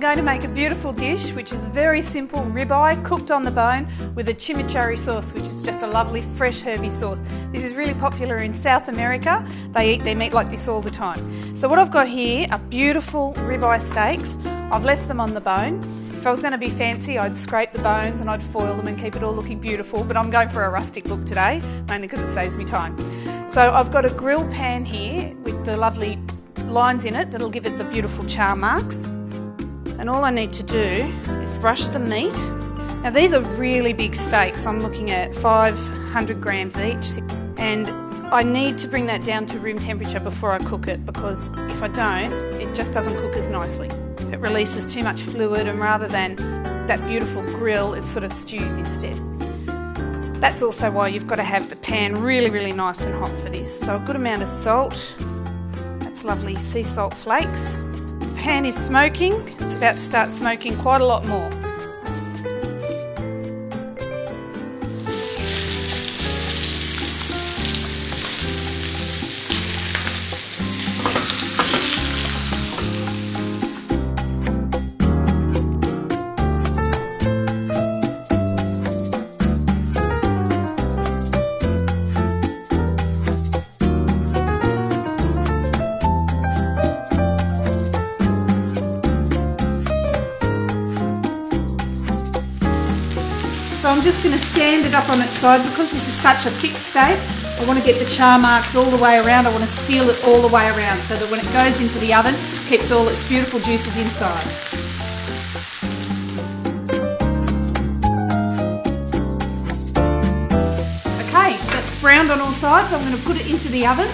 going to make a beautiful dish which is very simple ribeye cooked on the bone with a chimichurri sauce, which is just a lovely fresh herby sauce. This is really popular in South America. They eat their meat like this all the time. So what I've got here are beautiful ribeye steaks. I've left them on the bone. If I was going to be fancy, I'd scrape the bones and I'd foil them and keep it all looking beautiful, but I'm going for a rustic look today, mainly because it saves me time. So I've got a grill pan here with the lovely lines in it that'll give it the beautiful char marks. And all I need to do is brush the meat. Now these are really big steaks. I'm looking at 500 grams each, and I need to bring that down to room temperature before I cook it, because if I don't, it just doesn't cook as nicely. It releases too much fluid, and rather than that beautiful grill, it sort of stews instead. That's also why you've got to have the pan really, really nice and hot for this. So a good amount of salt. That's lovely sea salt flakes. The pan is smoking. It's about to start smoking quite a lot more. So I'm just going to stand it up on its side. Because this is such a thick steak, I want to get the char marks all the way around. I want to seal it all the way around so that when it goes into the oven, it keeps all its beautiful juices inside. Okay, that's browned on all sides. I'm going to put it into the oven.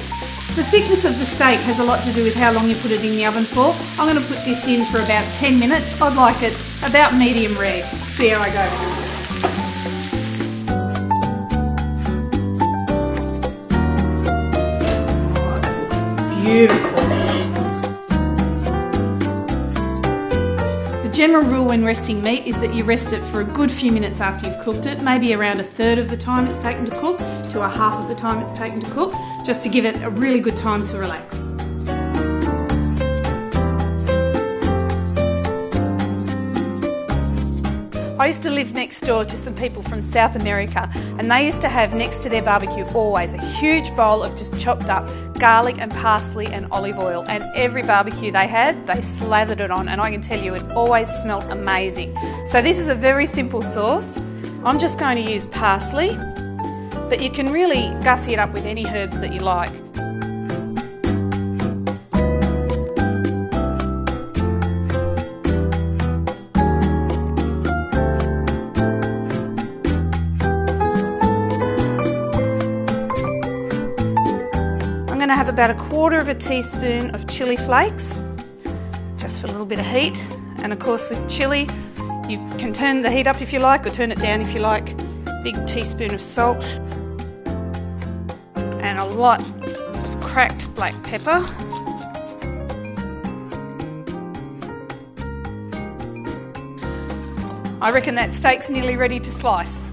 The thickness of the steak has a lot to do with how long you put it in the oven for. I'm going to put this in for about 10 minutes. I'd like it about medium rare. See how I go. Beautiful. The general rule when resting meat is that you rest it for a good few minutes after you've cooked it, maybe around a third of the time it's taken to cook to a half of the time it's taken to cook, just to give it a really good time to relax. I used to live next door to some people from South America, and they used to have next to their barbecue always a huge bowl of just chopped up garlic and parsley and olive oil, and every barbecue they had, they slathered it on, and I can tell you it always smelt amazing. So this is a very simple sauce. I'm just going to use parsley, but you can really gussy it up with any herbs that you like. I'm going to have about 1/4 teaspoon of chili flakes, just for a little bit of heat. And of course with chili, you can turn the heat up if you like, or turn it down if you like. Big teaspoon of salt, and a lot of cracked black pepper. I reckon that steak's nearly ready to slice.